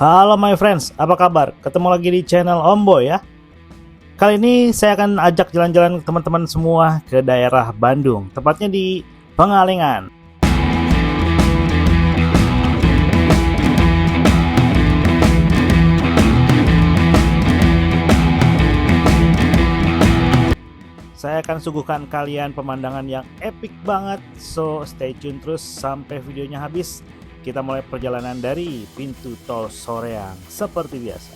Halo my friends, apa kabar? Ketemu lagi di channel Om Boy ya. Kali ini saya akan ajak jalan-jalan teman-teman semua ke daerah Bandung, tepatnya di Pengalengan. Saya akan suguhkan kalian pemandangan yang epic banget, so stay tune terus sampai videonya habis. Kita mulai perjalanan dari pintu tol Soreang seperti biasa.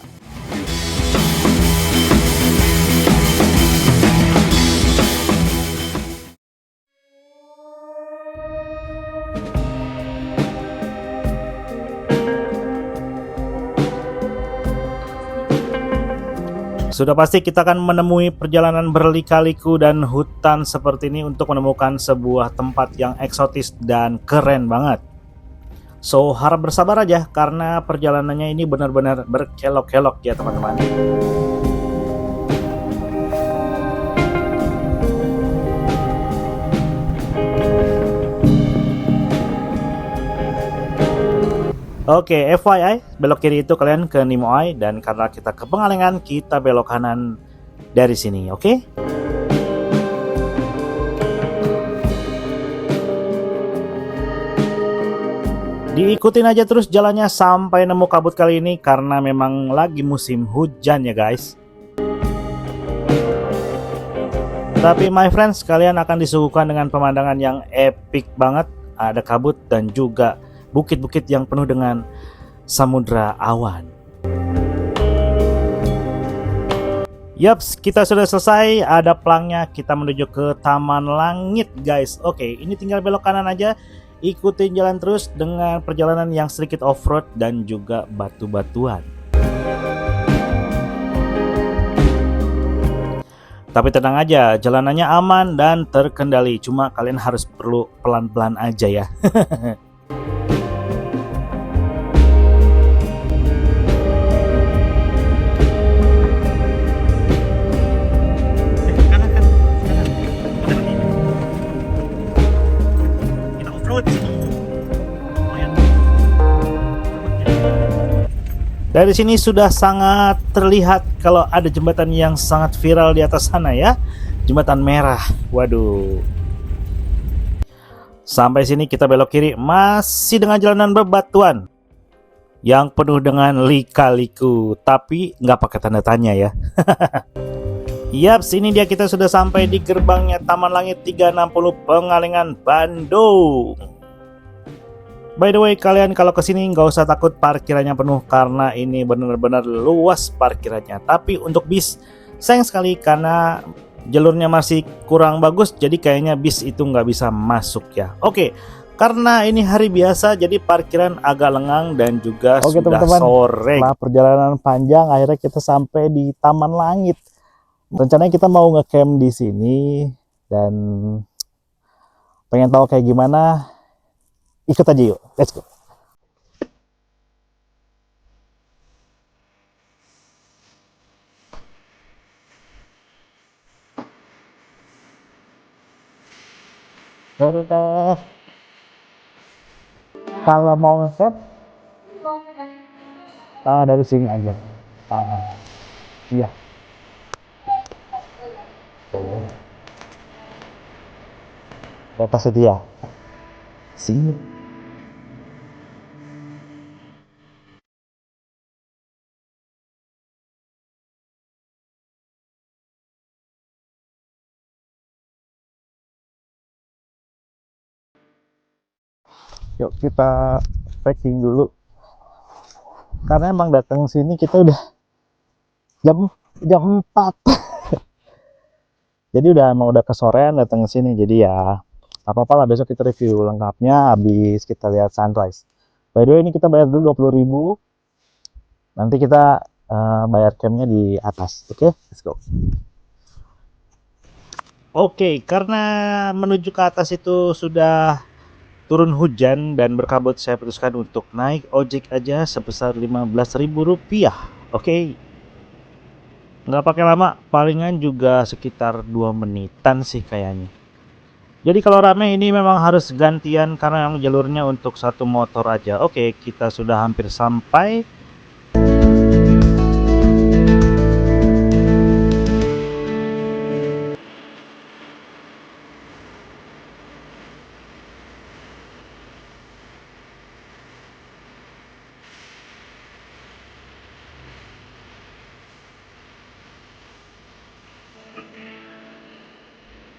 Sudah pasti kita akan menemui perjalanan berlika-liku dan hutan seperti ini untuk menemukan sebuah tempat yang eksotis dan keren banget. So harap bersabar aja karena perjalanannya ini benar-benar berkelok-kelok ya teman-teman. Oke, FYI, belok kiri itu kalian ke Nimoy, dan karena kita ke Pengalengan, kita belok kanan dari sini, oke? Diikutin aja terus jalannya sampai nemu kabut kali ini karena memang lagi musim hujan ya guys. Tapi my friends, kalian akan disuguhkan dengan pemandangan yang epic banget. Ada kabut dan juga bukit-bukit yang penuh dengan samudra awan. Yaps, kita sudah selesai. Ada pelangnya, kita menuju ke Taman Langit guys. Oke, ini tinggal belok kanan aja. Ikutin jalan terus dengan perjalanan yang sedikit off-road dan juga batu-batuan. Tapi tenang aja, jalanannya aman dan terkendali. Cuma kalian harus perlu pelan-pelan aja ya. Dari sini sudah sangat terlihat kalau ada jembatan yang sangat viral di atas sana ya. Jembatan merah. Waduh. Sampai sini kita belok kiri, masih dengan jalanan bebatuan yang penuh dengan lika-liku, tapi nggak pakai tanda tanya ya. Yaps, ini dia, kita sudah sampai di gerbangnya Taman Langit 360 Pengalengan, Bandung. By the way, kalian kalau kesini nggak usah takut parkirannya penuh karena ini benar-benar luas parkirannya. Tapi untuk bis, sayang sekali karena jalurnya masih kurang bagus, jadi kayaknya bis itu nggak bisa masuk ya. Oke, karena ini hari biasa, jadi parkiran agak lengang dan juga sudah teman-teman, sore. Setelah perjalanan panjang, akhirnya kita sampai di Taman Langit. Rencananya kita mau ngecamp di sini dan pengen tahu kayak gimana. Ikut aja yuk, let's go. Kalau mau nge-set, dari sini aja. Iya. Bapak sedia. Sini. Yuk kita packing dulu. Karena emang datang sini kita udah jam 4. Jadi udah kesorean datang ke sini. Jadi ya apa-apa lah, besok kita review lengkapnya habis kita lihat sunrise. By the way, ini kita bayar dulu 20.000. Nanti kita bayar campnya di atas. Oke, let's go. Oke, karena menuju ke atas itu sudah turun hujan dan berkabut, saya putuskan untuk naik ojek aja sebesar Rp15.000. Oke, nggak pakai lama, palingan juga sekitar 2 menitan sih kayaknya. Jadi kalau rame ini memang harus gantian karena yang jalurnya untuk satu motor aja. Oke, kita sudah hampir sampai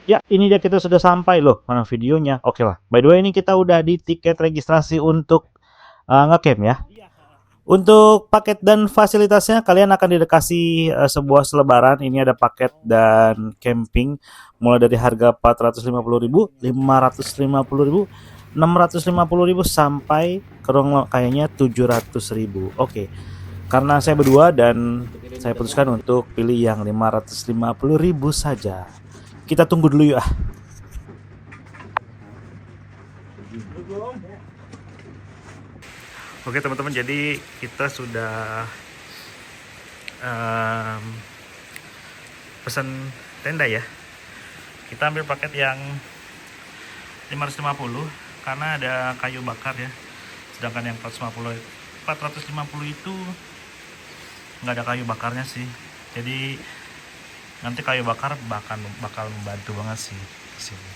Ya, ini dia kita sudah sampai loh. Mana videonya? Oke lah. By the way, ini kita udah di tiket registrasi untuk ngecamp ya. Untuk paket dan fasilitasnya kalian akan dikasih sebuah selebaran. Ini ada paket dan camping mulai dari harga 450.000, 550.000, 650.000 sampai kayaknya 700.000. Oke. Karena saya berdua dan saya putuskan untuk pilih yang 550.000 saja. Kita tunggu dulu yuk. Oke teman-teman, jadi kita sudah pesan tenda ya. Kita ambil paket yang 550 karena ada kayu bakar ya. Sedangkan yang 450 itu nggak ada kayu bakarnya sih. Jadi nanti kayu bakar bakal membantu banget sih di sini.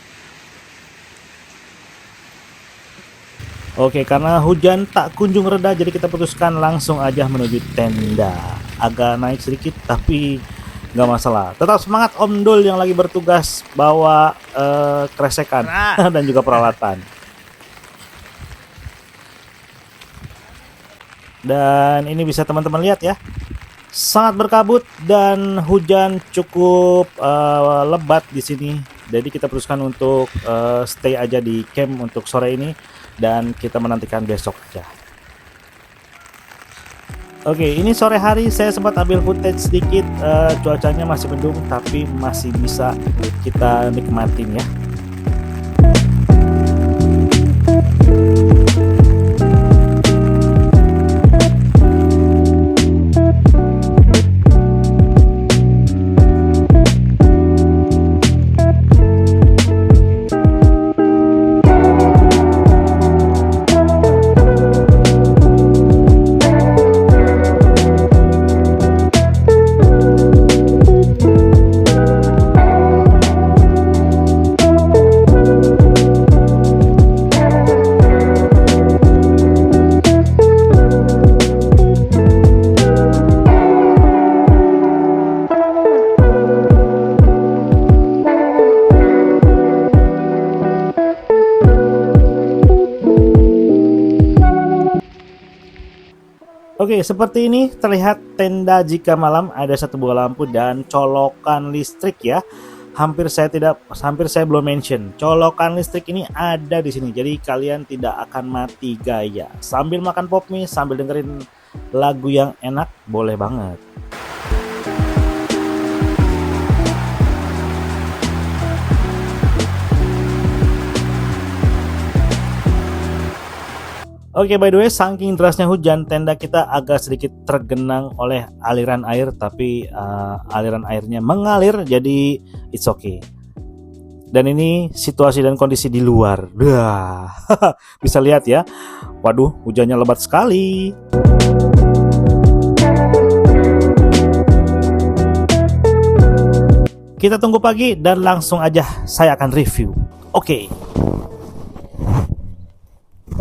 Oke, karena hujan tak kunjung reda, jadi kita putuskan langsung aja menuju tenda. Agak naik sedikit, tapi nggak masalah. Tetap semangat Om Dul yang lagi bertugas bawa kresekan dan juga peralatan. Dan ini bisa teman-teman lihat ya, sangat berkabut dan hujan cukup lebat di sini. Jadi kita putuskan untuk stay aja di camp untuk sore ini. Dan kita menantikan besok aja. Oke, ini sore hari saya sempat ambil footage sedikit. Cuacanya masih mendung tapi masih bisa kita nikmatin ya. Oke, seperti ini terlihat tenda jika malam. Ada satu buah lampu dan colokan listrik ya. Hampir saya belum mention. Colokan listrik ini ada di sini. Jadi kalian tidak akan mati gaya. Sambil makan pop mie, sambil dengerin lagu yang enak, boleh banget. Oke, by the way, saking derasnya hujan, tenda kita agak sedikit tergenang oleh aliran air, tapi aliran airnya mengalir, jadi it's okay. Dan ini situasi dan kondisi di luar. Bisa lihat ya. Waduh, hujannya lebat sekali. Kita tunggu pagi dan langsung aja saya akan review. Oke.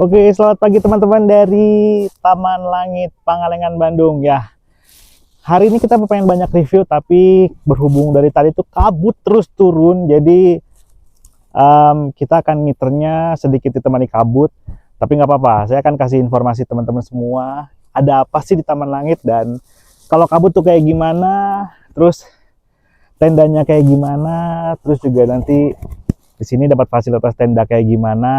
Oke, selamat pagi teman-teman dari Taman Langit Pangalengan Bandung ya. Hari ini kita pengen banyak review, tapi berhubung dari tadi tuh kabut terus turun, jadi kita akan ngiternya sedikit ditemani kabut. Tapi nggak apa-apa, saya akan kasih informasi teman-teman semua ada apa sih di Taman Langit, dan kalau kabut tuh kayak gimana, terus tendanya kayak gimana, terus juga nanti di sini dapat fasilitas tenda kayak gimana.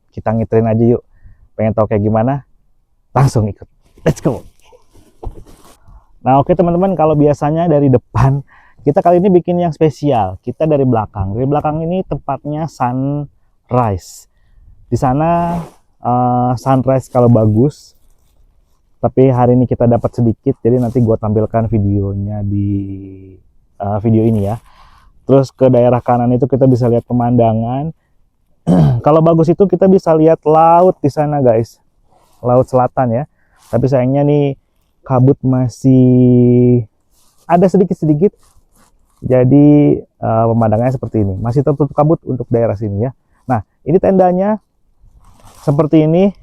Kita ngiterin aja yuk. Pengen tahu kayak gimana? Langsung ikut. Let's go. Nah, oke teman-teman, kalau biasanya dari depan, kita kali ini bikin yang spesial. Kita dari belakang. Dari belakang ini tempatnya sunrise. Di sana sunrise kalau bagus. Tapi hari ini kita dapat sedikit, jadi nanti gua tampilkan videonya di video ini ya. Terus ke daerah kanan itu kita bisa lihat pemandangan. Kalau bagus itu kita bisa lihat laut di sana guys, laut selatan ya. Tapi sayangnya nih kabut masih ada sedikit-sedikit, jadi pemandangannya seperti ini, masih tertutup kabut untuk daerah sini ya. Nah, ini tendanya seperti ini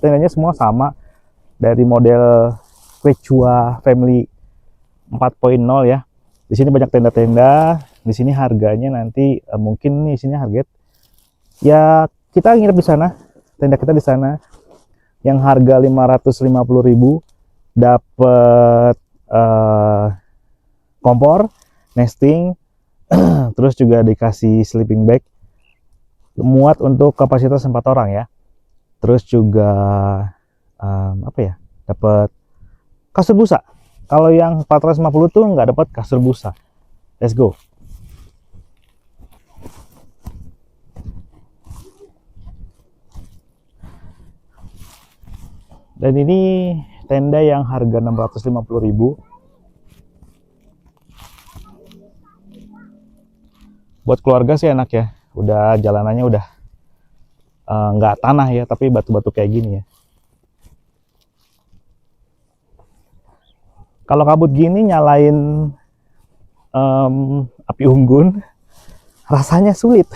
tendanya semua sama dari model Quechua Family 4.0 ya. Di sini banyak tenda-tenda, Di sini harganya nanti mungkin nih sini harga ya kita nginep di sana, tenda kita di sana yang harga 550.000 dapat kompor, nesting, terus juga dikasih sleeping bag muat untuk kapasitas 4 orang ya. Terus juga apa ya? Dapat kasur busa. Kalau yang 450 tuh nggak dapat kasur busa. Let's go. Dan ini tenda yang harga 650.000. Buat keluarga sih enak ya. Udah jalanannya udah nggak tanah ya, tapi batu-batu kayak gini ya. Kalau kabut gini nyalain api unggun rasanya sulit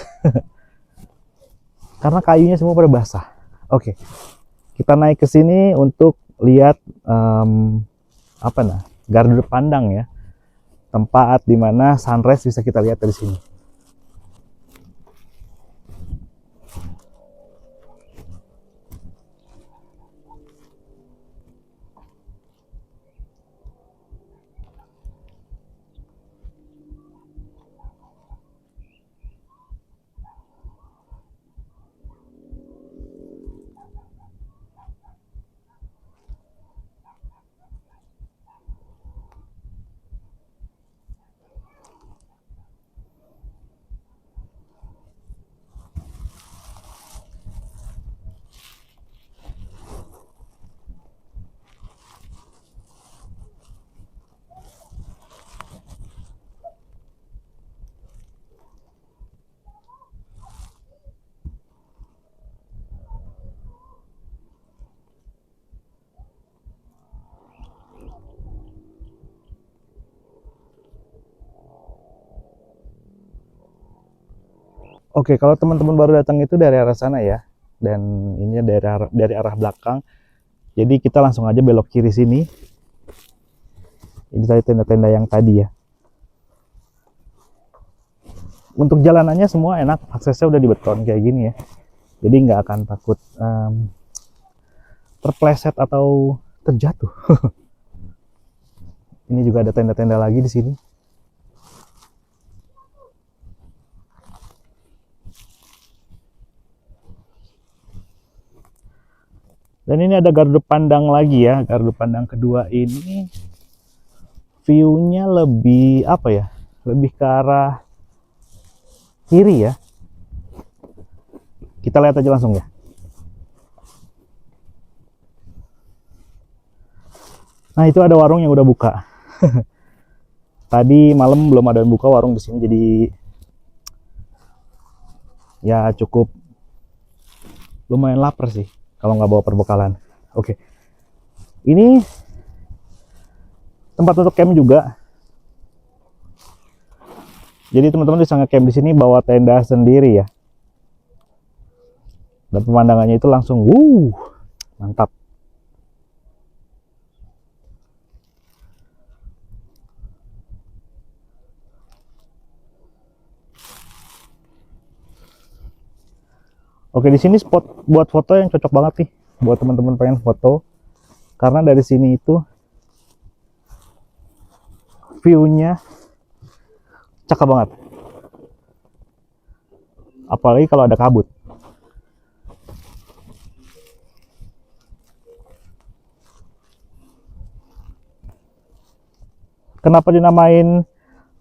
karena kayunya semua pada basah. Oke, kita naik ke sini untuk lihat apa nah, gardu pandang ya, tempat dimana sunrise bisa kita lihat dari sini. Oke, kalau teman-teman baru datang itu dari arah sana ya, dan ini dari arah belakang. Jadi kita langsung aja belok kiri sini. Ini tadi tenda-tenda yang tadi ya. Untuk jalanannya semua enak, aksesnya udah dibeton kayak gini ya. Jadi nggak akan takut terpleset atau terjatuh. Ini juga ada tenda-tenda lagi di sini. Dan ini ada gardu pandang lagi ya. Gardu pandang kedua ini view-nya lebih apa ya? Lebih ke arah kiri ya. Kita lihat aja langsung ya. Nah, itu ada warung yang udah buka. Tadi malam belum ada yang buka warung di sini, jadi ya cukup lumayan lapar sih kalau nggak bawa perbekalan. Oke. Ini tempat untuk camp juga. Jadi teman-teman bisa nge-camp di sini bawa tenda sendiri ya. Dan pemandangannya itu langsung mantap. Oke, di sini spot buat foto yang cocok banget nih buat teman-teman pengen foto. Karena dari sini itu view-nya cakep banget. Apalagi kalau ada kabut. Kenapa dinamain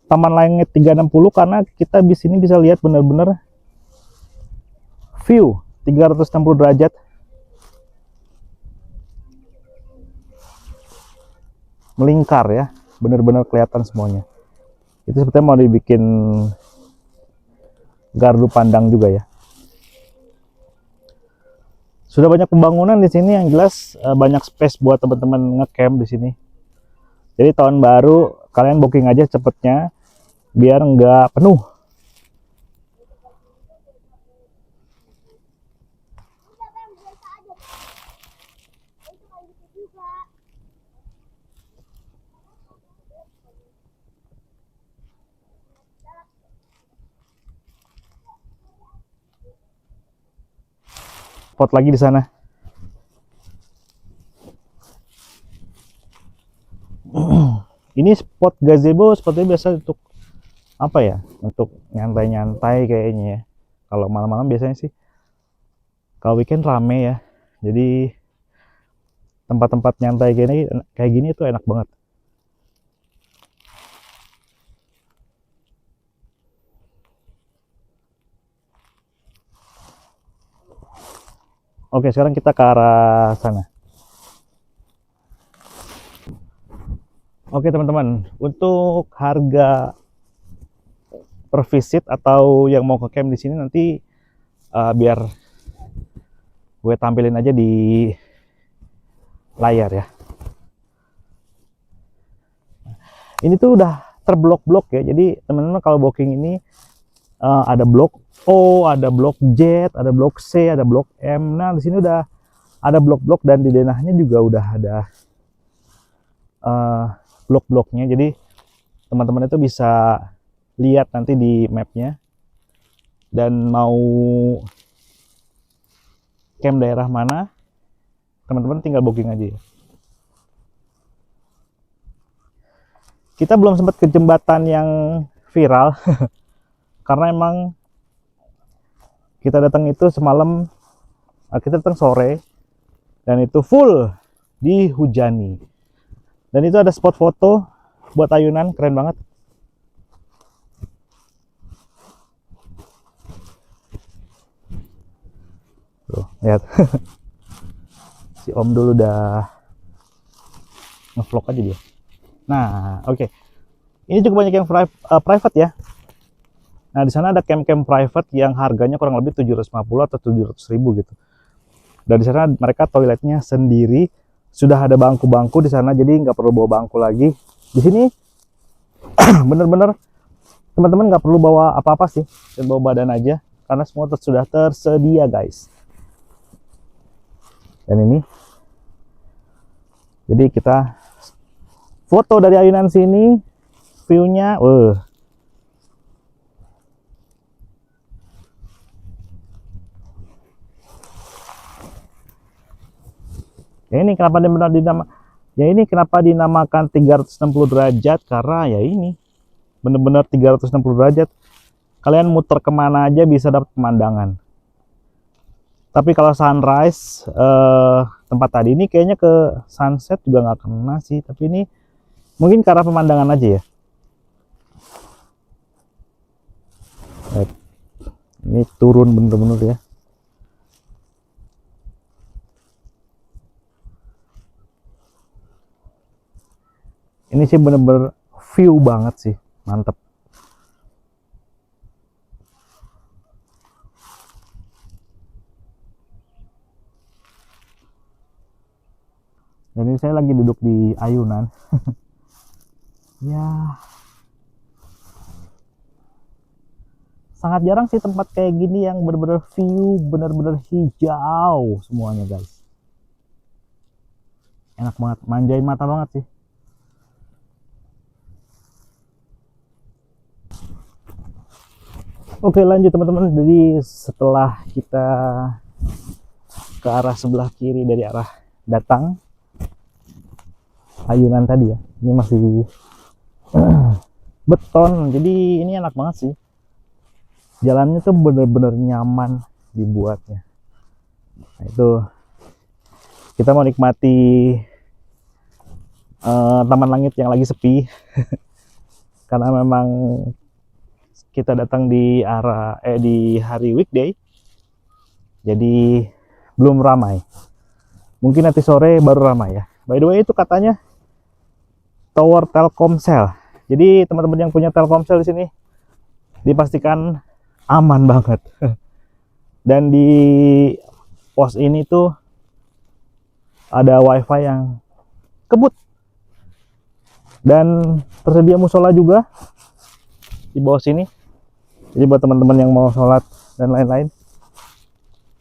Taman Langit 360? Karena kita di sini bisa lihat benar-benar view 360 derajat. Melingkar ya, benar-benar kelihatan semuanya. Itu sebetulnya mau dibikin gardu pandang juga ya. Sudah banyak pembangunan di sini, yang jelas banyak space buat teman-teman ngecamp di sini. Jadi tahun baru kalian booking aja cepetnya biar nggak penuh. spot lagi di sana. Ini spot gazebo sepertinya biasa untuk apa ya? Untuk nyantai-nyantai kayaknya ya. Kalau malam-malam biasanya sih. Kalau weekend rame ya. Jadi tempat-tempat nyantai kayak gini itu enak banget. Oke, sekarang kita ke arah sana. Oke teman-teman, untuk harga per visit atau yang mau ke camp di sini nanti biar gue tampilin aja di layar ya. Ini tuh udah terblok-blok ya. Jadi teman-teman kalau booking ini ada blok O, ada blok Z, ada blok C, ada blok M. Nah di sini udah ada blok-blok dan di denahnya juga udah ada blok-bloknya. Jadi teman-teman itu bisa lihat nanti di mapnya dan mau camp daerah mana, teman-teman tinggal booking aja ya. Kita belum sempat ke jembatan yang viral karena emang kita datang itu semalam, kita datang sore dan itu full dihujani. Dan itu ada spot foto buat ayunan, keren banget. Tuh, lihat. Si Om dulu udah ngevlog aja dia. Nah, oke. Ini cukup banyak yang private ya. Nah, di sana ada camp-camp private yang harganya kurang lebih 750 atau 700.000 gitu. Dan di sana mereka toiletnya sendiri, sudah ada bangku-bangku di sana, jadi nggak perlu bawa bangku lagi. Di sini bener-bener teman-teman nggak perlu bawa apa-apa sih, dan bawa badan aja, karena semua sudah tersedia guys. Dan ini, jadi kita foto dari ayunan sini, view-nya, ya ini kenapa dinamakan 360 derajat, karena ya ini bener-bener 360 derajat. Kalian muter kemana aja bisa dapat pemandangan. Tapi kalau sunrise, tempat tadi ini kayaknya ke sunset juga nggak kena sih. Tapi ini mungkin karena pemandangan aja ya. Ini turun bener-bener ya. Ini sih bener-bener view banget sih, mantep. Dan ini saya lagi duduk di ayunan. Ya, sangat jarang sih tempat kayak gini yang bener-bener view, bener-bener hijau semuanya guys. Enak banget, manjain mata banget sih. Oke lanjut teman-teman, jadi setelah kita ke arah sebelah kiri dari arah datang ayunan tadi ya, ini masih beton, jadi ini enak banget sih, jalannya tuh bener-bener nyaman dibuatnya. Nah itu kita mau nikmati taman langit yang lagi sepi karena memang kita datang di hari weekday, jadi belum ramai. Mungkin nanti sore baru ramai ya. By the way itu katanya tower Telkomsel. Jadi teman-teman yang punya Telkomsel di sini dipastikan aman banget. Dan di pos ini tuh ada wifi yang kebut. Dan tersedia musola juga di bawah sini. Jadi buat teman-teman yang mau sholat dan lain-lain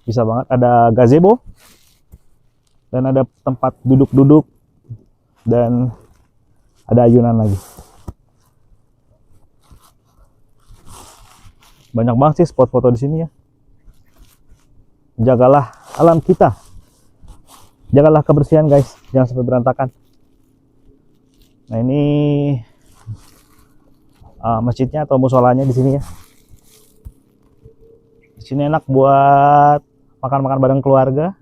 bisa banget. Ada gazebo dan ada tempat duduk-duduk dan ada ayunan lagi. Banyak banget sih spot foto di sini ya. Jagalah alam kita. Jagalah kebersihan guys, jangan sampai berantakan. Nah ini masjidnya atau musolanya di sini ya. Di sini enak buat makan-makan bareng keluarga.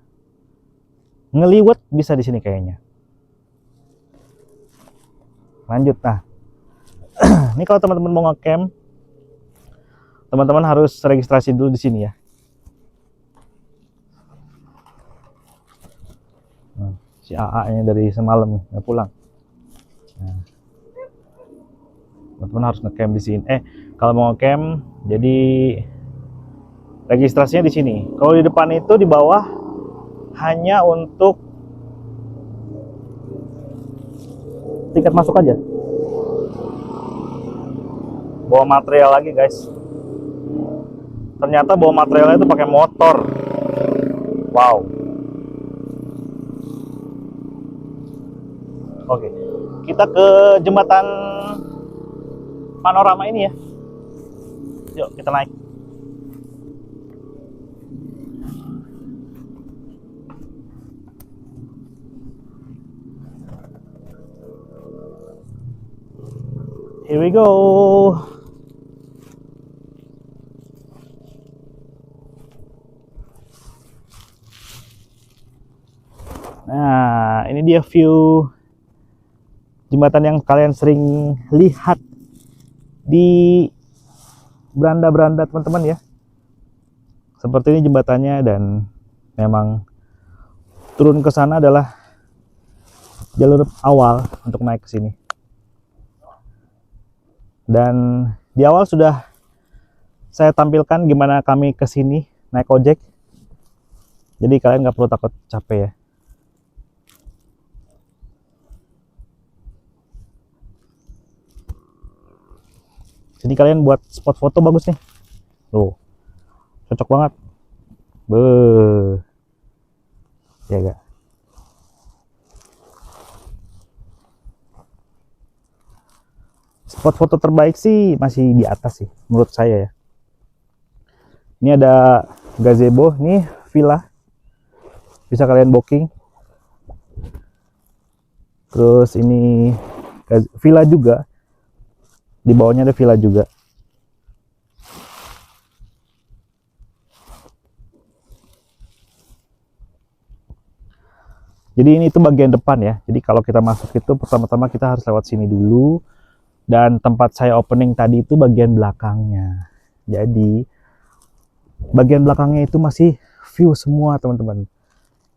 Ngeliwet bisa di sini kayaknya. Lanjut, nah ini kalau teman-teman mau nge-camp, teman-teman harus registrasi dulu di sini ya. Si AA nya dari semalam nggak pulang. Nah, teman-teman harus nge-camp di sini. Kalau mau nge-camp, jadi registrasinya di sini. Kalau di depan itu di bawah hanya untuk tiket masuk aja. Bawa material lagi guys. Ternyata bawa materialnya itu pakai motor. Wow. Oke, kita ke jembatan panorama ini ya. Yuk kita naik. Here we go. Nah, ini dia view jembatan yang kalian sering lihat di beranda-beranda teman-teman ya. Seperti ini jembatannya, dan memang turun ke sana adalah jalur awal untuk naik ke sini. Dan di awal sudah saya tampilkan gimana kami ke sini naik ojek. Jadi kalian nggak perlu takut capek ya. Jadi kalian buat spot foto bagus nih. Tuh. Cocok banget. Ya gak? Spot foto terbaik sih masih di atas sih menurut saya ya. Ini ada gazebo, nih villa. Bisa kalian booking. Terus ini villa juga. Di bawahnya ada villa juga. Jadi ini itu bagian depan ya. Jadi kalau kita masuk itu pertama-tama kita harus lewat sini dulu. Dan tempat saya opening tadi itu bagian belakangnya. Jadi bagian belakangnya itu masih view semua teman-teman.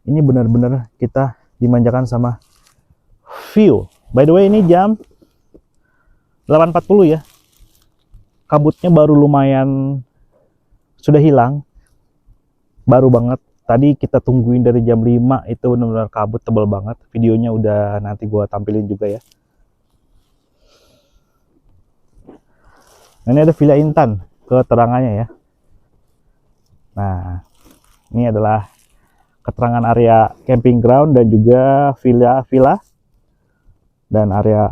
Ini benar-benar kita dimanjakan sama view. By the way ini jam 8.40 ya. Kabutnya baru lumayan sudah hilang. Baru banget. Tadi kita tungguin dari jam 5 itu benar-benar kabut tebal banget. Videonya udah nanti gua tampilin juga ya. Nah, ini ada Villa Intan keterangannya ya. Nah, ini adalah keterangan area camping ground dan juga villa dan area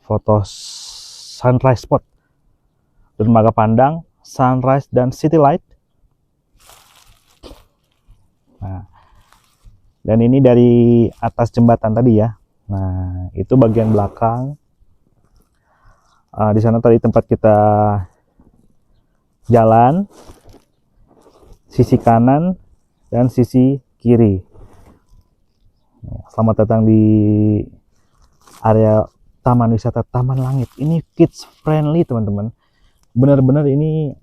foto sunrise spot, dermaga pandang, sunrise dan city light. Nah, dan ini dari atas jembatan tadi ya. Nah, itu bagian belakang. Di sana tadi tempat kita jalan, sisi kanan dan sisi kiri. Selamat datang di area Taman Wisata Taman Langit. Ini kids friendly teman-teman. Benar-benar ini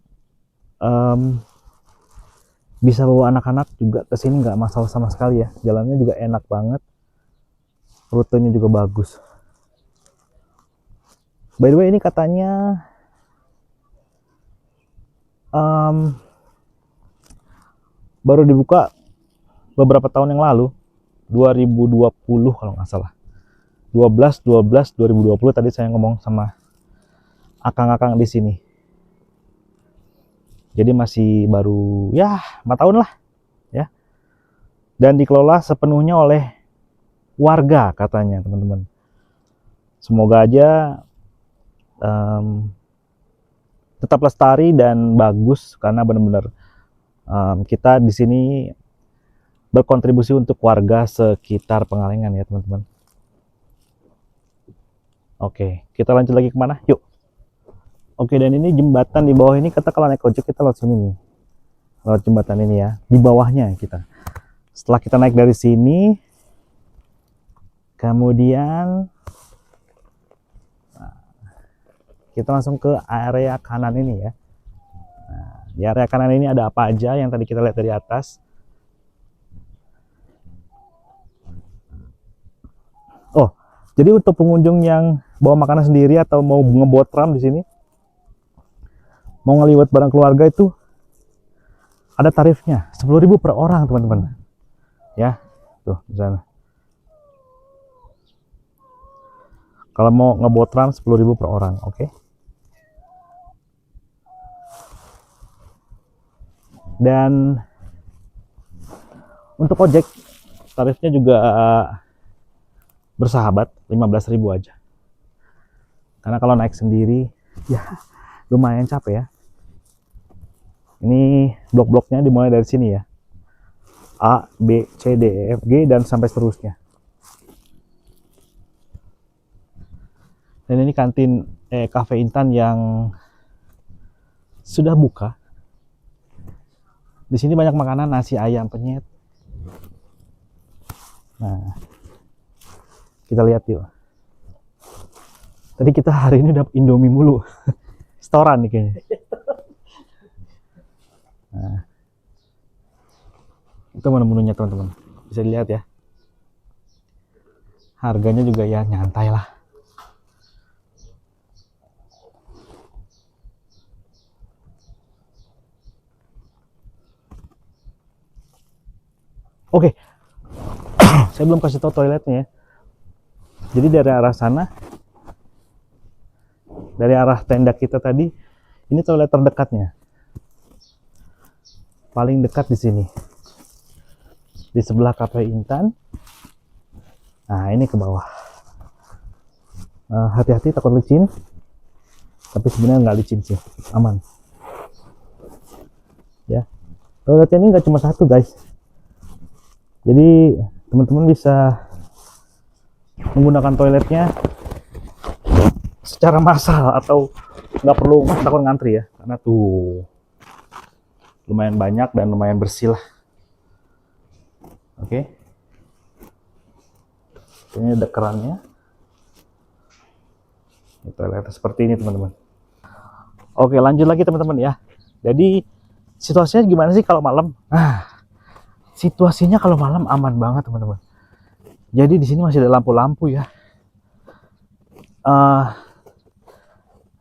bisa bawa anak-anak juga ke sini, nggak masalah sama sekali ya. Jalannya juga enak banget, rutenya juga bagus. By the way ini katanya baru dibuka beberapa tahun yang lalu, 2020 kalau nggak salah. 2020 tadi saya ngomong sama akang-akang di sini. Jadi masih baru ya 4 tahun lah ya. Dan dikelola sepenuhnya oleh warga katanya teman-teman. Semoga aja tetap lestari dan bagus, karena benar-benar kita di sini berkontribusi untuk warga sekitar Pengalengan ya teman-teman. Oke, kita lanjut lagi kemana? Yuk. Oke, dan ini jembatan di bawah ini, kita kalau naik ojek kita lewat sini nih. Lewat jembatan ini ya, di bawahnya kita. Setelah kita naik dari sini, kemudian kita langsung ke area kanan ini ya. Nah, di area kanan ini ada apa aja yang tadi kita lihat dari atas. Oh, jadi untuk pengunjung yang bawa makanan sendiri atau mau ngebuat tram di sini, mau ngeliwat barang keluarga itu ada tarifnya 10.000 per orang teman-teman. Ya, tuh di sana. Kalau mau ngebuat tram 10.000 per orang, oke. Dan untuk ojek tarifnya juga bersahabat, 15.000 aja. Karena kalau naik sendiri ya lumayan capek ya. Ini blok-bloknya dimulai dari sini ya. A, B, C, D, E, F, G dan sampai seterusnya. Dan ini kantin Cafe Intan yang sudah buka. Di sini banyak makanan, nasi ayam penyet. Nah, kita lihat yuk. Tadi kita hari ini dapat Indomie mulu. Setoran nih kayaknya. Nah, itu menu-menunya teman-teman. Bisa dilihat ya. Harganya juga ya nyantai lah. Oke. Saya belum kasih tahu toiletnya ya. Jadi dari arah sana, dari arah tenda kita tadi, ini toilet terdekatnya. Paling dekat di sini. Di sebelah Cafe Intan. Nah, ini ke bawah. Hati-hati takut licin. Tapi sebenarnya nggak licin sih, aman. Ya. Toiletnya ini nggak cuma satu, guys. Jadi teman-teman bisa menggunakan toiletnya secara massal atau nggak perlu takut ngantri ya, karena tuh lumayan banyak dan lumayan bersih lah. Oke. Ini ada kerannya. Toilet seperti ini teman-teman. Oke, lanjut lagi teman-teman ya. Jadi situasinya gimana sih kalau malam? Nah, situasinya kalau malam aman banget teman-teman. Jadi di sini masih ada lampu-lampu ya.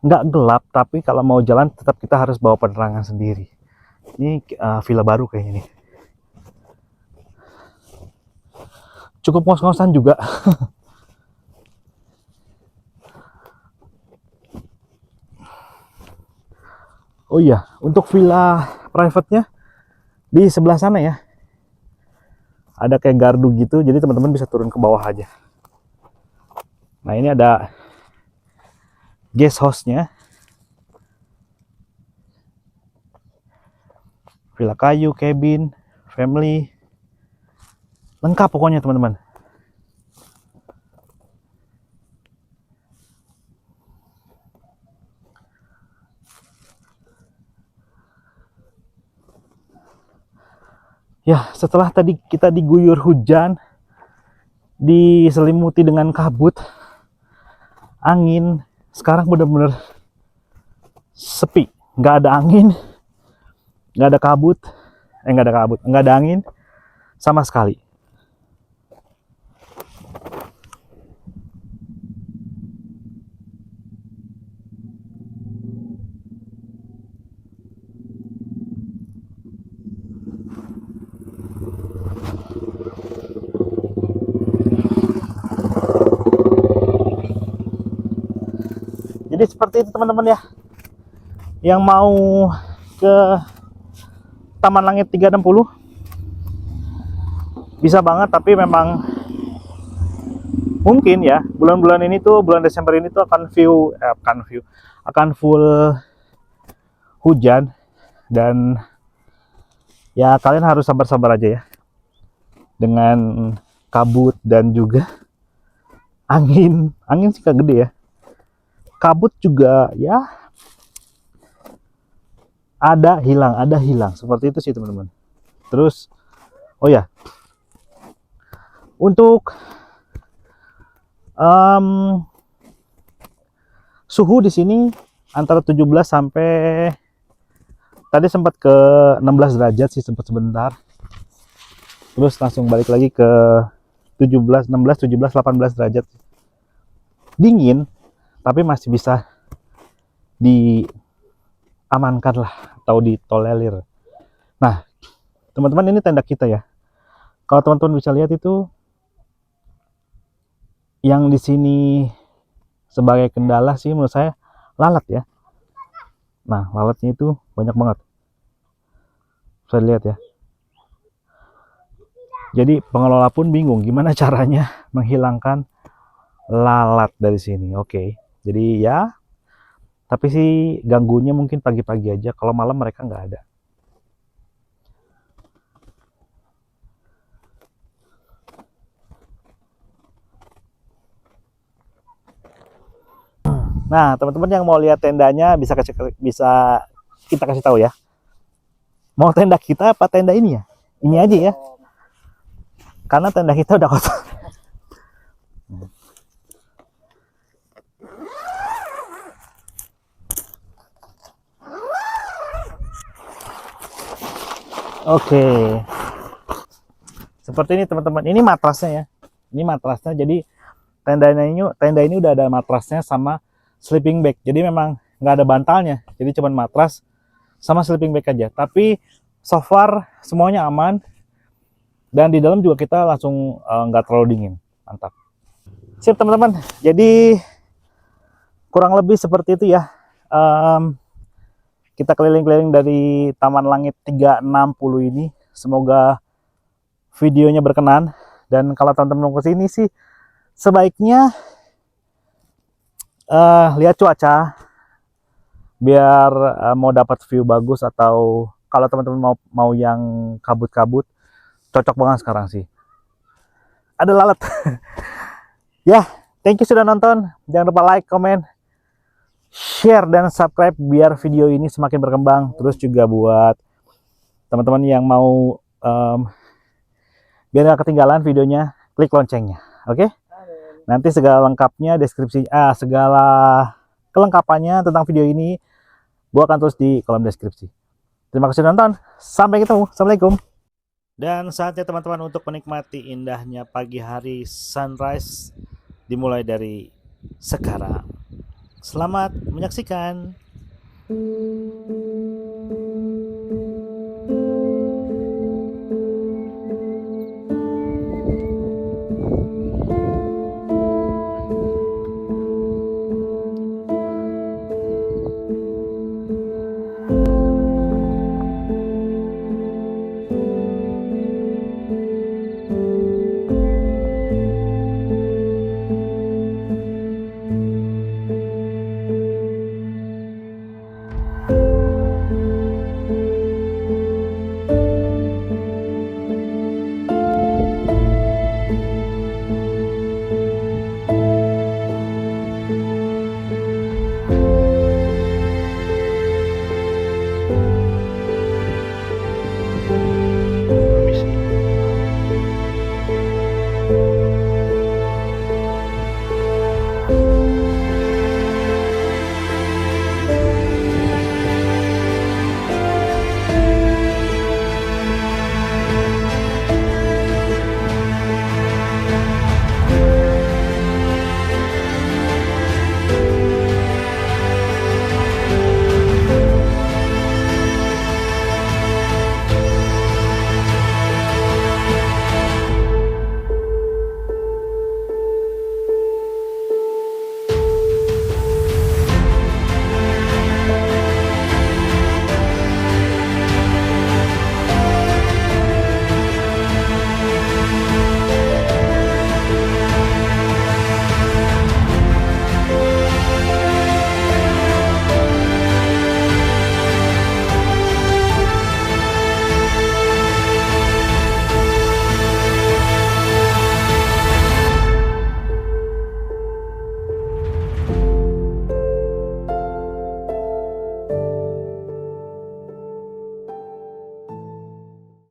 Nggak gelap, tapi kalau mau jalan tetap kita harus bawa penerangan sendiri. Ini villa baru kayaknya nih. Cukup ngos-ngosan juga. Oh iya, untuk villa private-nya di sebelah sana ya. Ada kayak gardu gitu, jadi teman-teman bisa turun ke bawah aja. Nah, ini ada guest house-nya. Villa kayu, cabin, family. Lengkap pokoknya teman-teman. Ya, setelah tadi kita diguyur hujan, diselimuti dengan kabut, angin, sekarang benar-benar sepi. Nggak ada angin, nggak ada kabut, nggak ada angin sama sekali. Jadi seperti itu teman-teman ya. Yang mau ke Taman Langit 360 bisa banget, tapi memang mungkin ya bulan-bulan ini tuh, bulan Desember ini tuh akan full hujan, dan ya kalian harus sabar-sabar aja ya. dengan kabut dan juga angin sih gak gede ya, kabut juga ya ada hilang seperti itu sih teman-teman. Terus oh ya, untuk suhu di sini antara 17 sampai tadi sempat ke 16 derajat sih, sempat sebentar. Terus langsung balik lagi ke 17, 16, 17, 18 derajat. Dingin, tapi masih bisa diamankan lah atau ditolerir. Nah, teman-teman, ini tenda kita ya. Kalau teman-teman bisa lihat itu yang di sini sebagai kendala sih menurut saya lalat ya. Nah, lalatnya itu banyak banget. Saya lihat ya. Jadi pengelola pun bingung gimana caranya menghilangkan lalat dari sini. Oke. Jadi ya, tapi sih ganggunya mungkin pagi-pagi aja. Kalau malam mereka nggak ada. Nah, teman-teman yang mau lihat tendanya bisa kita kasih tahu ya. Mau tenda kita apa tenda ini ya? Ini aja ya. Karena tenda kita udah kotor. Oke. Seperti ini teman-teman. Ini matrasnya ya. Ini matrasnya. Jadi tenda ini udah ada matrasnya sama sleeping bag. Jadi memang nggak ada bantalnya. Jadi cuma matras sama sleeping bag aja. Tapi so far semuanya aman. Dan di dalam juga kita langsung nggak terlalu dingin. Mantap. Sip teman-teman. Jadi kurang lebih seperti itu ya. Kita keliling-keliling dari Taman Langit 360 ini. Semoga videonya berkenan. Dan kalau teman-teman mau kesini sih sebaiknya lihat cuaca biar mau dapat view bagus, atau kalau teman-teman mau yang kabut-kabut, cocok banget sekarang sih. Ada lalat. Ya, thank you sudah nonton. Jangan lupa like, comment, share, dan subscribe biar video ini semakin berkembang. Terus juga buat teman-teman yang mau biar gak ketinggalan videonya, klik loncengnya. Oke? Nanti segala lengkapnya, segala kelengkapannya tentang video ini gua akan tulis di kolom deskripsi. Terima kasih sudah nonton. Sampai ketemu. Assalamualaikum. Dan saatnya teman-teman untuk menikmati indahnya pagi hari sunrise dimulai dari sekarang. Selamat menyaksikan.